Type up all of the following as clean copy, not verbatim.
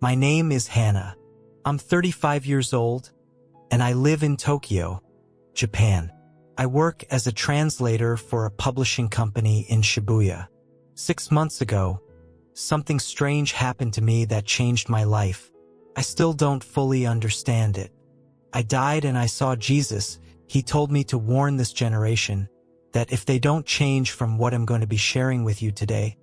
My name is Hannah. I'm 35 years old, and I live in Tokyo, Japan. I work as a translator for a publishing company in Shibuya. 6 months ago, something strange happened to me that changed my life. I still don't fully understand it. I died and I saw Jesus. He told me to warn this generation that if they don't change from what I'm going to be sharing with you today,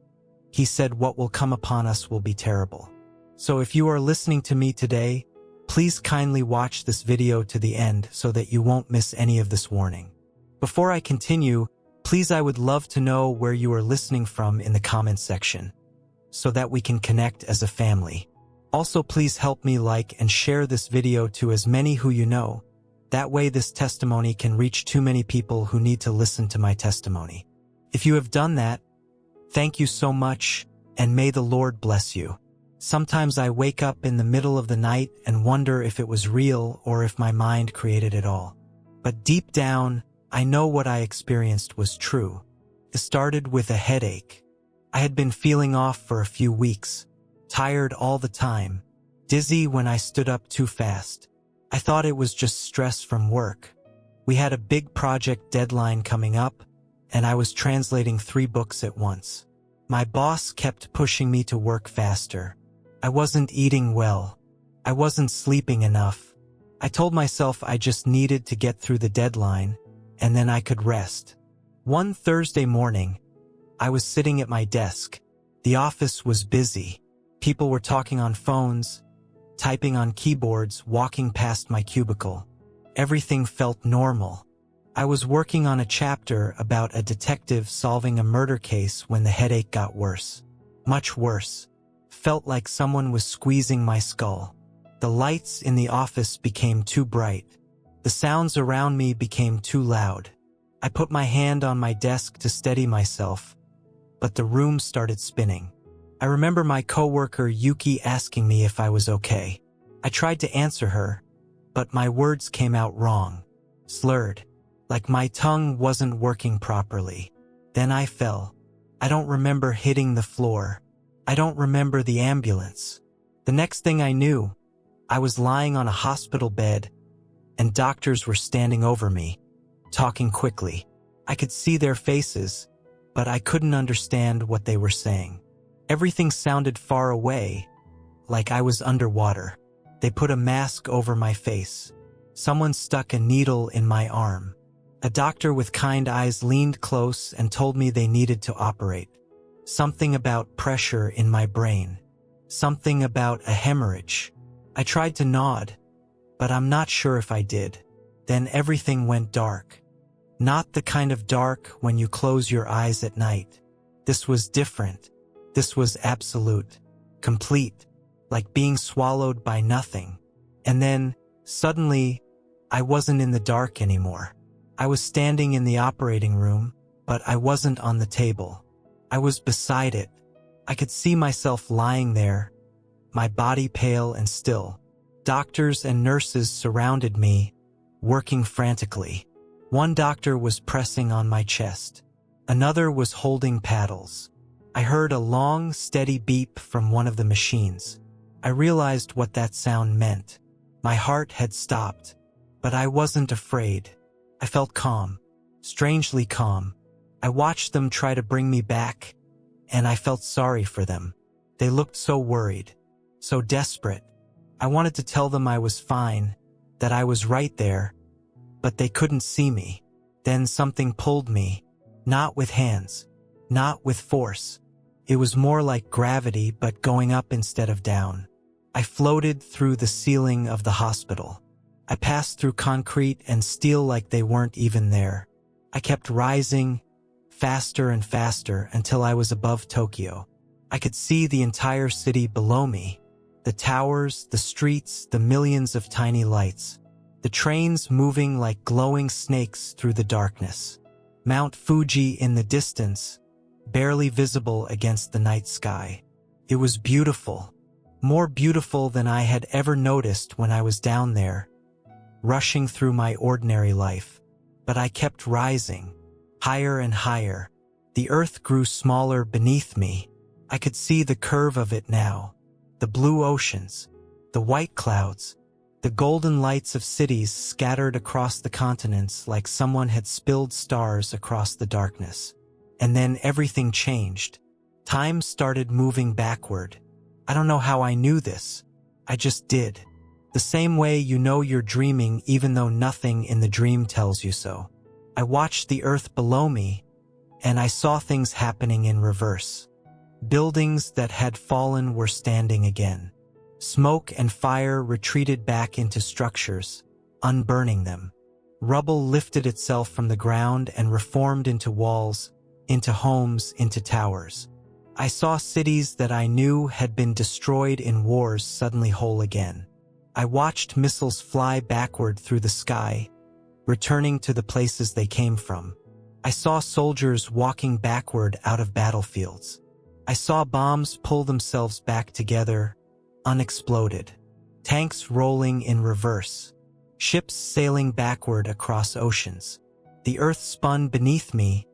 he said what will come upon us will be terrible. So if you are listening to me today, please kindly watch this video to the end so that you won't miss any of this warning. Before I continue, please, I would love to know where you are listening from in the comments section so that we can connect as a family. Also, please help me like and share this video to as many who you know. That way this testimony can reach too many people who need to listen to my testimony. If you have done that, thank you so much, and may the Lord bless you. Sometimes I wake up in the middle of the night and wonder if it was real or if my mind created it all. But deep down, I know what I experienced was true. It started with a headache. I had been feeling off for a few weeks, tired all the time, dizzy when I stood up too fast. I thought it was just stress from work. We had a big project deadline coming up, and I was translating 3 books at once. My boss kept pushing me to work faster. I wasn't eating well. I wasn't sleeping enough. I told myself I just needed to get through the deadline, and then I could rest. One Thursday morning, I was sitting at my desk. The office was busy. People were talking on phones, typing on keyboards, walking past my cubicle. Everything felt normal. I was working on a chapter about a detective solving a murder case when the headache got worse. Much worse. Felt like someone was squeezing my skull. The lights in the office became too bright. The sounds around me became too loud. I put my hand on my desk to steady myself, but the room started spinning. I remember my coworker Yuki asking me if I was okay. I tried to answer her, but my words came out wrong, slurred, like my tongue wasn't working properly. Then I fell. I don't remember hitting the floor. I don't remember the ambulance. The next thing I knew, I was lying on a hospital bed, and doctors were standing over me, talking quickly. I could see their faces, but I couldn't understand what they were saying. Everything sounded far away, like I was underwater. They put a mask over my face. Someone stuck a needle in my arm. A doctor with kind eyes leaned close and told me they needed to operate. Something about pressure in my brain. Something about a hemorrhage. I tried to nod, but I'm not sure if I did. Then everything went dark. Not the kind of dark when you close your eyes at night. This was different. This was absolute, complete, like being swallowed by nothing. And then, suddenly, I wasn't in the dark anymore. I was standing in the operating room, but I wasn't on the table. I was beside it. I could see myself lying there, my body pale and still. Doctors and nurses surrounded me, working frantically. One doctor was pressing on my chest. Another was holding paddles. I heard a long, steady beep from one of the machines. I realized what that sound meant. My heart had stopped, but I wasn't afraid. I felt calm, strangely calm. I watched them try to bring me back, and I felt sorry for them. They looked so worried, so desperate. I wanted to tell them I was fine, that I was right there, but they couldn't see me. Then something pulled me, not with hands, not with force. It was more like gravity, but going up instead of down. I floated through the ceiling of the hospital. I passed through concrete and steel like they weren't even there. I kept rising, faster and faster, until I was above Tokyo. I could see the entire city below me. The towers, the streets, the millions of tiny lights. The trains moving like glowing snakes through the darkness. Mount Fuji in the distance, barely visible against the night sky. It was beautiful, more beautiful than I had ever noticed when I was down there, rushing through my ordinary life. But I kept rising, higher and higher. The earth grew smaller beneath me. I could see the curve of it now. the blue oceans, the white clouds, the golden lights of cities scattered across the continents like someone had spilled stars across the darkness. And then everything changed. Time started moving backward. I don't know how I knew this. I just did. The same way you know you're dreaming even though nothing in the dream tells you so. I watched the earth below me, and I saw things happening in reverse. Buildings that had fallen were standing again. Smoke and fire retreated back into structures, unburning them. Rubble lifted itself from the ground and reformed into walls, into homes, into towers. I saw cities that I knew had been destroyed in wars suddenly whole again. I watched missiles fly backward through the sky, returning to the places they came from. I saw soldiers walking backward out of battlefields. I saw bombs pull themselves back together, unexploded. Tanks rolling in reverse. Ships sailing backward across oceans. The earth spun beneath me,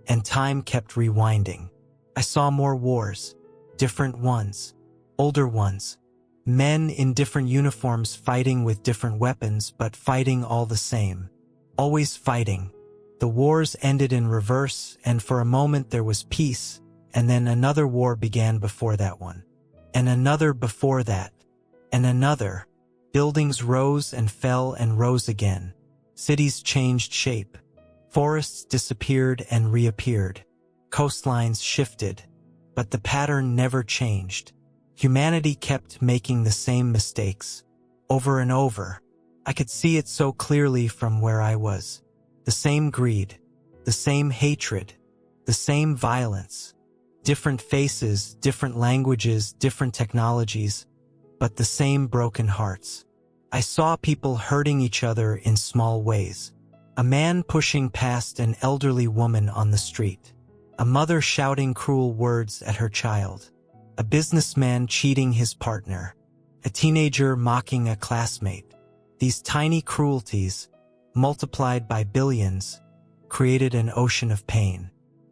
and time kept rewinding. I saw more wars, different ones, older ones. Men in different uniforms fighting with different weapons, but fighting all the same. Always fighting. The wars ended in reverse, and for a moment there was peace, and then another war began before that one. And another before that. And another. Buildings rose and fell and rose again. Cities changed shape. Forests disappeared and reappeared. Coastlines shifted. But the pattern never changed. Humanity kept making the same mistakes. Over and over. I could see it so clearly from where I was. The same greed. The same hatred. The same violence. Different faces, different languages, different technologies, but the same broken hearts. I saw people hurting each other in small ways. A man pushing past an elderly woman on the street. A mother shouting cruel words at her child. A businessman cheating his partner. A teenager mocking a classmate. These tiny cruelties, multiplied by billions, created an ocean of pain.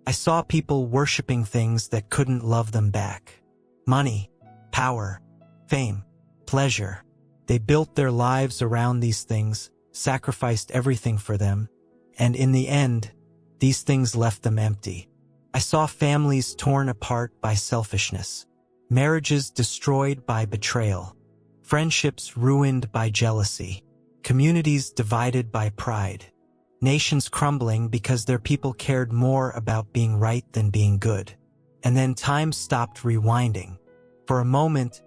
I saw people worshiping things that couldn't love them back. Money, power, fame, pleasure. They built their lives around these things, sacrificed everything for them, and in the end, these things left them empty. I saw families torn apart by selfishness, marriages destroyed by betrayal, friendships ruined by jealousy, communities divided by pride. Nations crumbling because their people cared more about being right than being good. And then time stopped rewinding. For a moment,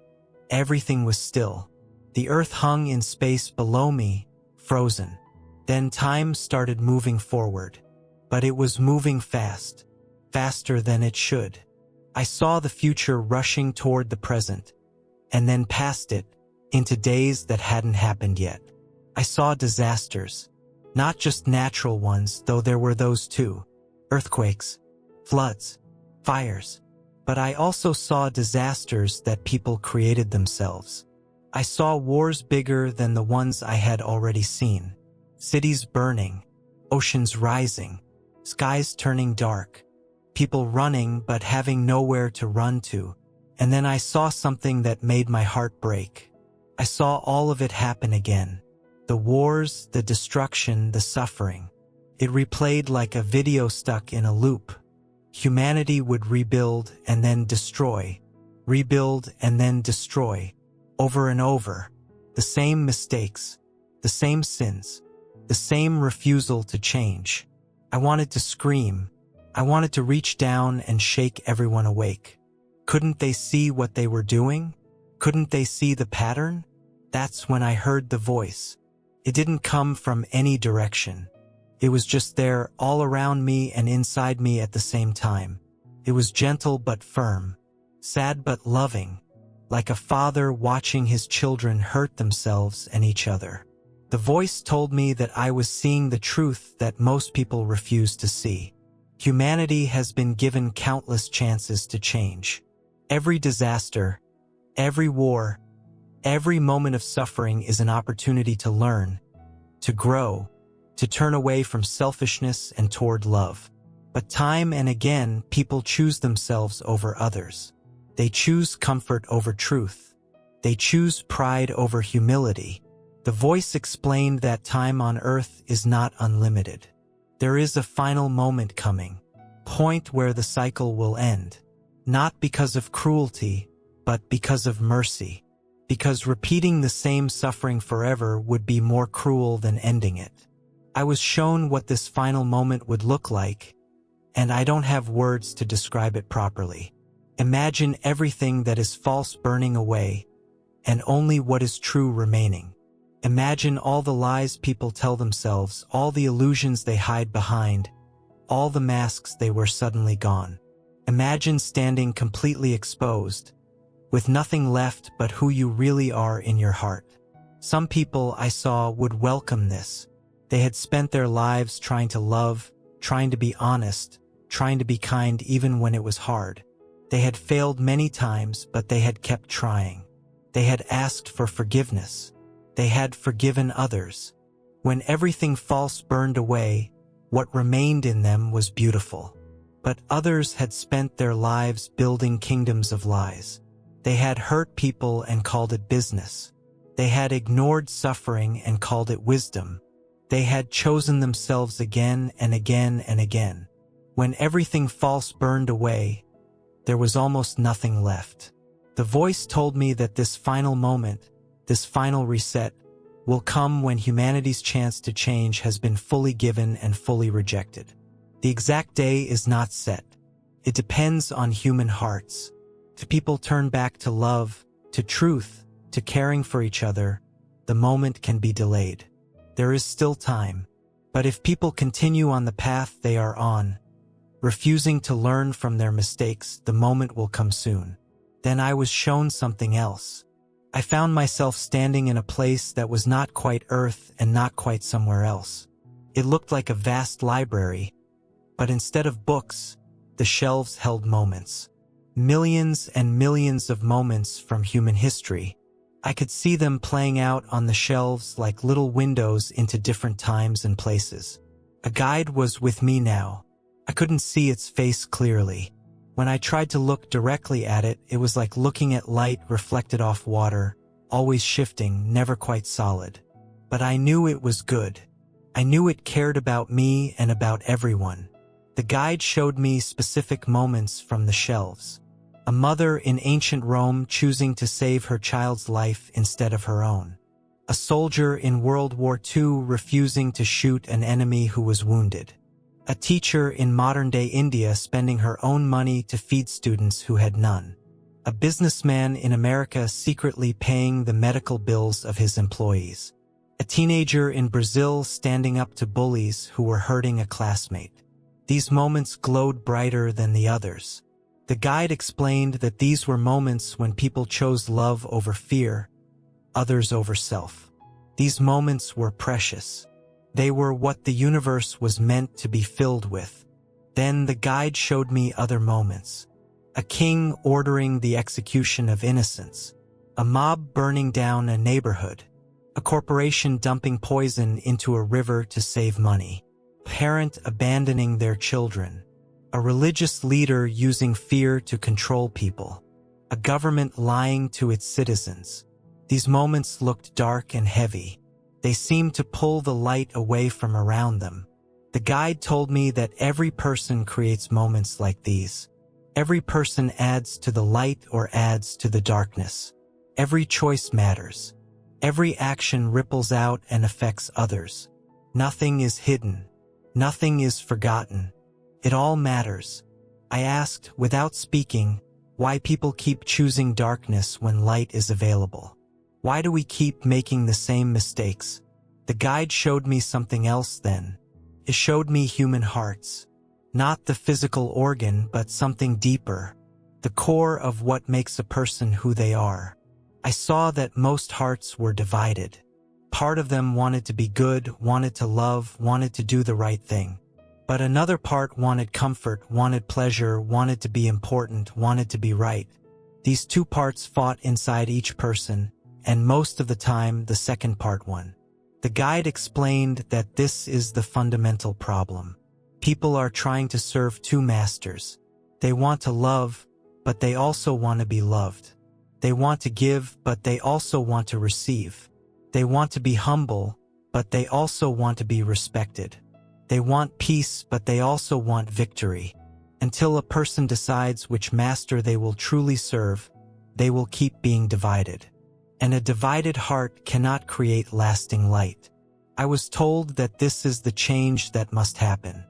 everything was still. The earth hung in space below me, frozen. Then time started moving forward. But it was moving fast, faster than it should. I saw the future rushing toward the present, and then past it, into days that hadn't happened yet. I saw disasters. Not just natural ones, though there were those too. Earthquakes, floods, fires. But I also saw disasters that people created themselves. I saw wars bigger than the ones I had already seen. Cities burning, oceans rising, skies turning dark, people running but having nowhere to run to. And then I saw something that made my heart break. I saw all of it happen again. The wars, the destruction, the suffering. It replayed like a video stuck in a loop. Humanity would rebuild and then destroy. Rebuild and then destroy. Over and over. The same mistakes. The same sins. The same refusal to change. I wanted to scream. I wanted to reach down and shake everyone awake. Couldn't they see what they were doing? Couldn't they see the pattern? That's when I heard the voice. It didn't come from any direction. It was just there, all around me and inside me at the same time. It was gentle but firm, sad but loving, like a father watching his children hurt themselves and each other. The voice told me that I was seeing the truth that most people refuse to see. Humanity has been given countless chances to change. Every disaster, every war, every moment of suffering is an opportunity to learn, to grow, to turn away from selfishness and toward love. But time and again, people choose themselves over others. They choose comfort over truth. They choose pride over humility. The voice explained that time on earth is not unlimited. There is a final moment coming, point where the cycle will end. Not because of cruelty, but because of mercy. Because repeating the same suffering forever would be more cruel than ending it. I was shown what this final moment would look like, and I don't have words to describe it properly. Imagine everything that is false burning away, and only what is true remaining. Imagine all the lies people tell themselves, all the illusions they hide behind, all the masks they wear suddenly gone. Imagine standing completely exposed, with nothing left but who you really are in your heart. Some people I saw would welcome this. They had spent their lives trying to love, trying to be honest, trying to be kind even when it was hard. They had failed many times, but they had kept trying. They had asked for forgiveness. They had forgiven others. When everything false burned away, what remained in them was beautiful. But others had spent their lives building kingdoms of lies. They had hurt people and called it business. They had ignored suffering and called it wisdom. They had chosen themselves again and again and again. When everything false burned away, there was almost nothing left. The voice told me that this final moment, this final reset, will come when humanity's chance to change has been fully given and fully rejected. The exact day is not set. It depends on human hearts. To people turn back to love, to truth, to caring for each other, the moment can be delayed. There is still time. But if people continue on the path they are on, refusing to learn from their mistakes, the moment will come soon. Then I was shown something else. I found myself standing in a place that was not quite Earth and not quite somewhere else. It looked like a vast library, but instead of books, the shelves held moments. Millions and millions of moments from human history. I could see them playing out on the shelves like little windows into different times and places. A guide was with me now. I couldn't see its face clearly. When I tried to look directly at it, it was like looking at light reflected off water, always shifting, never quite solid. But I knew it was good. I knew it cared about me and about everyone. The guide showed me specific moments from the shelves. A mother in ancient Rome choosing to save her child's life instead of her own. A soldier in World War II refusing to shoot an enemy who was wounded. A teacher in modern-day India spending her own money to feed students who had none. A businessman in America secretly paying the medical bills of his employees. A teenager in Brazil standing up to bullies who were hurting a classmate. These moments glowed brighter than the others. The guide explained that these were moments when people chose love over fear, others over self. These moments were precious. They were what the universe was meant to be filled with. Then the guide showed me other moments. A king ordering the execution of innocents. A mob burning down a neighborhood. A corporation dumping poison into a river to save money. A parent abandoning their children. A religious leader using fear to control people. A government lying to its citizens. These moments looked dark and heavy. They seemed to pull the light away from around them. The guide told me that every person creates moments like these. Every person adds to the light or adds to the darkness. Every choice matters. Every action ripples out and affects others. Nothing is hidden. Nothing is forgotten. It all matters. I asked, without speaking, why people keep choosing darkness when light is available. Why do we keep making the same mistakes? The guide showed me something else then. It showed me human hearts. Not the physical organ, but something deeper. The core of what makes a person who they are. I saw that most hearts were divided. Part of them wanted to be good, wanted to love, wanted to do the right thing. But another part wanted comfort, wanted pleasure, wanted to be important, wanted to be right. These two parts fought inside each person, and most of the time the second part won. The guide explained that this is the fundamental problem. People are trying to serve two masters. They want to love, but they also want to be loved. They want to give, but they also want to receive. They want to be humble, but they also want to be respected. They want peace, but they also want victory. Until a person decides which master they will truly serve, they will keep being divided. And a divided heart cannot create lasting light. I was told that this is the change that must happen.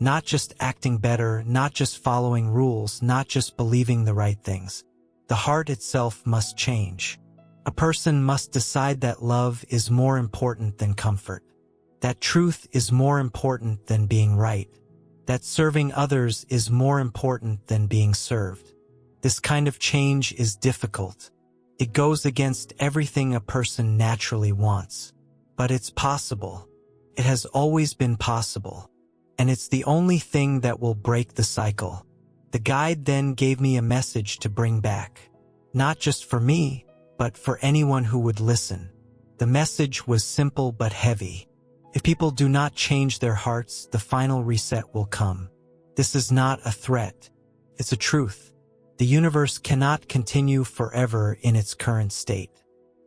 Not just acting better, not just following rules, not just believing the right things. The heart itself must change. A person must decide that love is more important than comfort. That truth is more important than being right. That serving others is more important than being served. This kind of change is difficult. It goes against everything a person naturally wants. But it's possible. It has always been possible. And it's the only thing that will break the cycle. The guide then gave me a message to bring back. Not just for me, but for anyone who would listen. The message was simple but heavy. If people do not change their hearts, the final reset will come. This is not a threat. It's a truth. The universe cannot continue forever in its current state.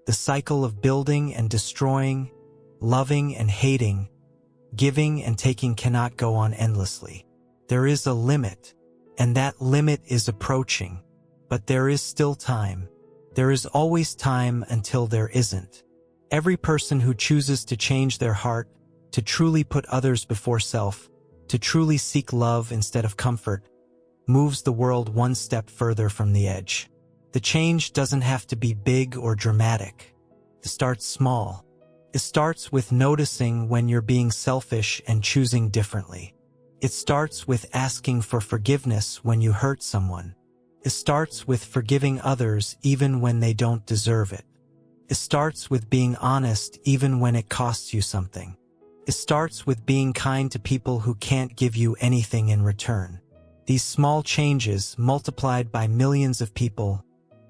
The cycle of building and destroying, loving and hating, giving and taking cannot go on endlessly. There is a limit, and that limit is approaching. But there is still time. There is always time until there isn't. Every person who chooses to change their heart, to truly put others before self, to truly seek love instead of comfort, moves the world one step further from the edge. The change doesn't have to be big or dramatic. It starts small. It starts with noticing when you're being selfish and choosing differently. It starts with asking for forgiveness when you hurt someone. It starts with forgiving others even when they don't deserve it. It starts with being honest even when it costs you something. It starts with being kind to people who can't give you anything in return. These small changes, multiplied by millions of people,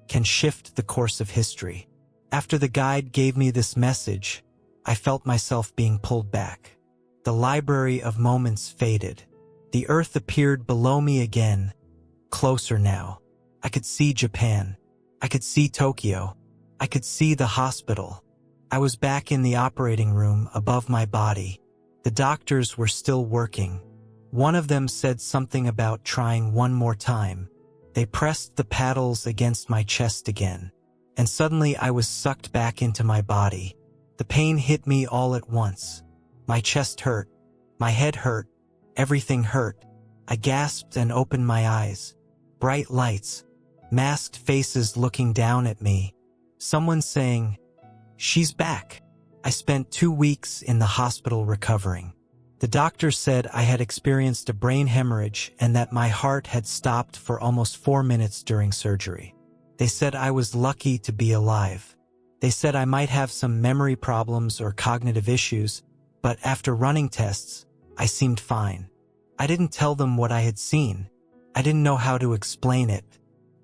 can shift the course of history. After the guide gave me this message, I felt myself being pulled back. The library of moments faded. The earth appeared below me again, closer now. I could see Japan. I could see Tokyo. I could see the hospital. I was back in the operating room above my body. The doctors were still working. One of them said something about trying one more time. They pressed the paddles against my chest again. And suddenly I was sucked back into my body. The pain hit me all at once. My chest hurt. My head hurt. Everything hurt. I gasped and opened my eyes. Bright lights. Masked faces looking down at me. Someone saying, "She's back." I spent 2 weeks in the hospital recovering. The doctor said I had experienced a brain hemorrhage and that my heart had stopped for almost 4 minutes during surgery. They said I was lucky to be alive. They said I might have some memory problems or cognitive issues, but after running tests, I seemed fine. I didn't tell them what I had seen. I didn't know how to explain it.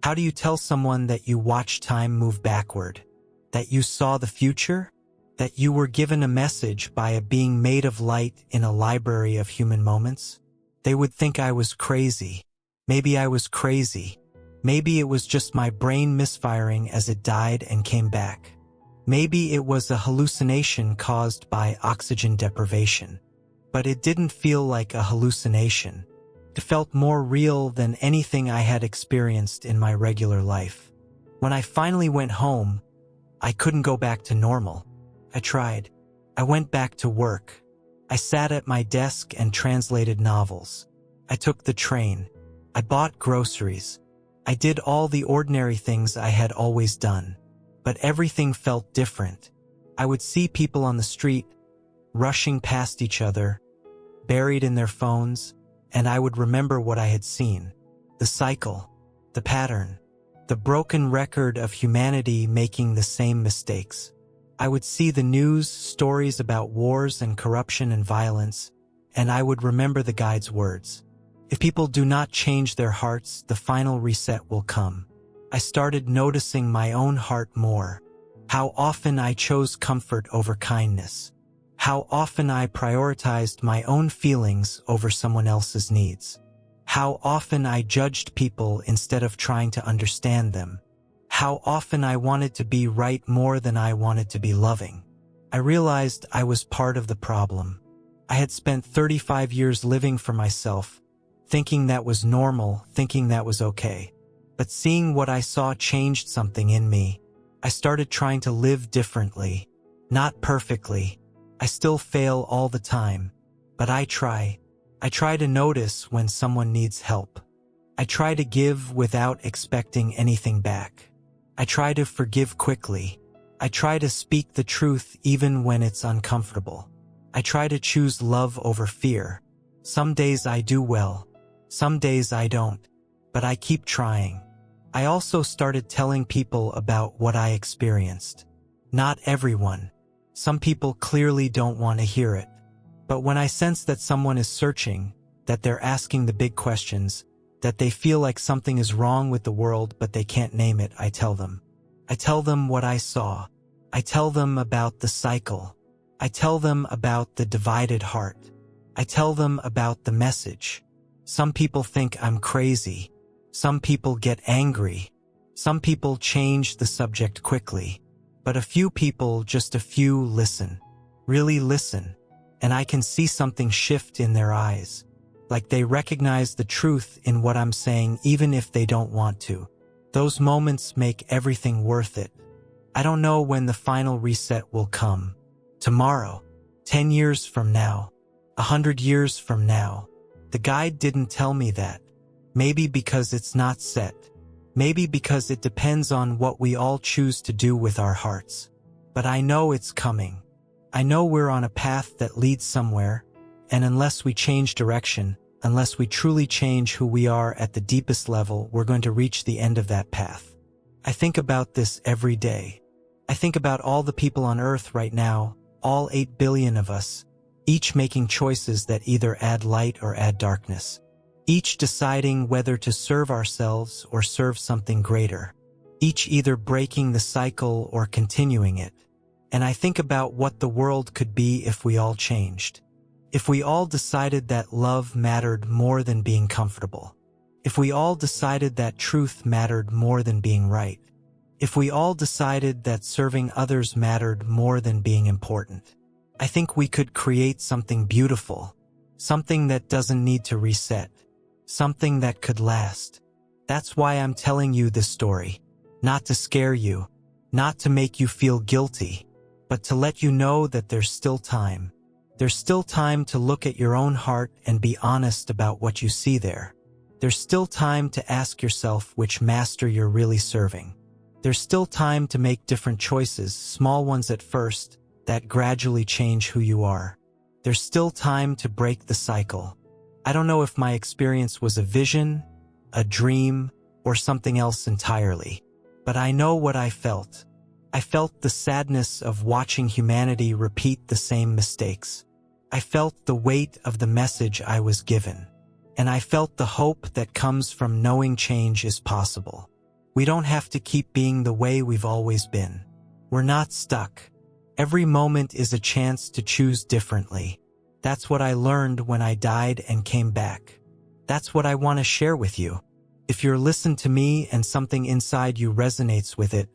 How do you tell someone that you watched time move backward? That you saw the future? That you were given a message by a being made of light in a library of human moments? They would think I was crazy. Maybe I was crazy. Maybe it was just my brain misfiring as it died and came back. Maybe it was a hallucination caused by oxygen deprivation. But it didn't feel like a hallucination. It felt more real than anything I had experienced in my regular life. When I finally went home, I couldn't go back to normal. I tried. I went back to work. I sat at my desk and translated novels. I took the train. I bought groceries. I did all the ordinary things I had always done. But everything felt different. I would see people on the street, rushing past each other, buried in their phones, and I would remember what I had seen. The cycle, the pattern, the broken record of humanity making the same mistakes. I would see the news, stories about wars and corruption and violence, and I would remember the guide's words. If people do not change their hearts, the final reset will come. I started noticing my own heart more. How often I chose comfort over kindness. How often I prioritized my own feelings over someone else's needs. How often I judged people instead of trying to understand them. how often I wanted to be right more than I wanted to be loving. I realized I was part of the problem. I had spent 35 years living for myself, thinking that was normal, thinking that was okay. But seeing what I saw changed something in me. I started trying to live differently. Not perfectly. I still fail all the time. But I try. I try to notice when someone needs help. I try to give without expecting anything back. I try to forgive quickly. I try to speak the truth even when it's uncomfortable. I try to choose love over fear. Some days I do well. Some days I don't. But I keep trying. I also started telling people about what I experienced. Not everyone. Some people clearly don't want to hear it. But when I sense that someone is searching, that they're asking the big questions, that they feel like something is wrong with the world but they can't name it, I tell them. I tell them what I saw. I tell them about the cycle. I tell them about the divided heart. I tell them about the message. Some people think I'm crazy. Some people get angry. Some people change the subject quickly. But a few people, just a few, listen. Really listen. And I can see something shift in their eyes. Like they recognize the truth in what I'm saying even if they don't want to. Those moments make everything worth it. I don't know when the final reset will come. Tomorrow. 10 years from now. 100 years from now. The guide didn't tell me that. Maybe because it's not set. Maybe because it depends on what we all choose to do with our hearts. But I know it's coming. I know we're on a path that leads somewhere, and unless we change direction, unless we truly change who we are at the deepest level, we're going to reach the end of that path. I think about this every day. I think about all the people on Earth right now, all 8 billion of us, each making choices that either add light or add darkness. Each deciding whether to serve ourselves or serve something greater. Each either breaking the cycle or continuing it. And I think about what the world could be if we all changed. If we all decided that love mattered more than being comfortable. If we all decided that truth mattered more than being right. If we all decided that serving others mattered more than being important. I think we could create something beautiful. Something that doesn't need to reset. Something that could last. That's why I'm telling you this story. Not to scare you. Not to make you feel guilty. But to let you know that there's still time. There's still time to look at your own heart and be honest about what you see there. There's still time to ask yourself which master you're really serving. There's still time to make different choices, small ones at first, that gradually change who you are. There's still time to break the cycle. I don't know if my experience was a vision, a dream, or something else entirely. But I know what I felt. I felt the sadness of watching humanity repeat the same mistakes. I felt the weight of the message I was given. And I felt the hope that comes from knowing change is possible. We don't have to keep being the way we've always been. We're not stuck. Every moment is a chance to choose differently. That's what I learned when I died and came back. That's what I want to share with you. If you're listening to me and something inside you resonates with it,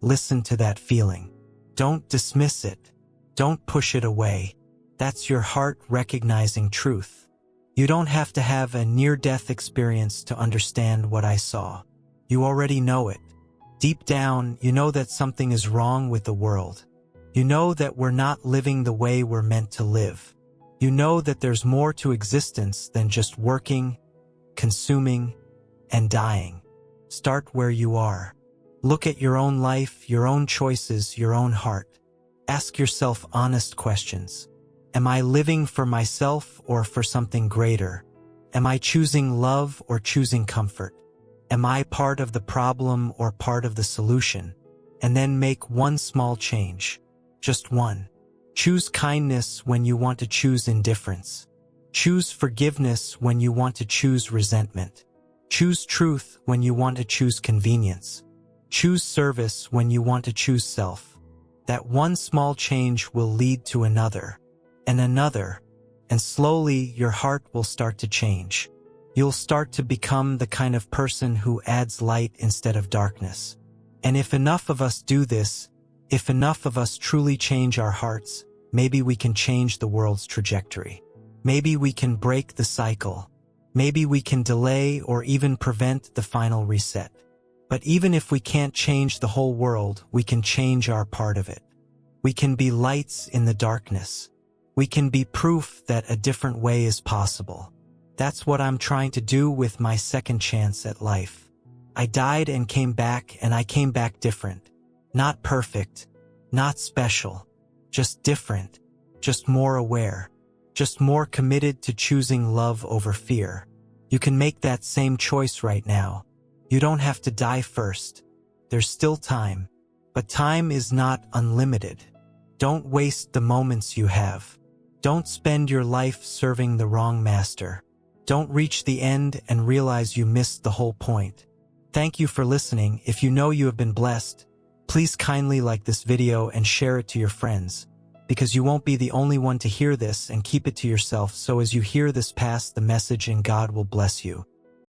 listen to that feeling. Don't dismiss it. Don't push it away. That's your heart recognizing truth. You don't have to have a near-death experience to understand what I saw. You already know it. Deep down, you know that something is wrong with the world. You know that we're not living the way we're meant to live. You know that there's more to existence than just working, consuming, and dying. Start where you are. Look at your own life, your own choices, your own heart. Ask yourself honest questions. Am I living for myself or for something greater? Am I choosing love or choosing comfort? Am I part of the problem or part of the solution? And then make one small change. Just one. Choose kindness when you want to choose indifference. Choose forgiveness when you want to choose resentment. Choose truth when you want to choose convenience. Choose service when you want to choose self. That one small change will lead to another, and slowly your heart will start to change. You'll start to become the kind of person who adds light instead of darkness. And if enough of us do this, if enough of us truly change our hearts, maybe we can change the world's trajectory. Maybe we can break the cycle. Maybe we can delay or even prevent the final reset. But even if we can't change the whole world, we can change our part of it. We can be lights in the darkness. We can be proof that a different way is possible. That's what I'm trying to do with my second chance at life. I died and came back, and I came back different. Not perfect, not special, just different, just more aware, just more committed to choosing love over fear. You can make that same choice right now. You don't have to die first. There's still time, but time is not unlimited. Don't waste the moments you have. Don't spend your life serving the wrong master. Don't reach the end and realize you missed the whole point. Thank you for listening. If you know you have been blessed, please kindly like this video and share it to your friends, because you won't be the only one to hear this, and keep it to yourself so as you hear this pass the message and God will bless you.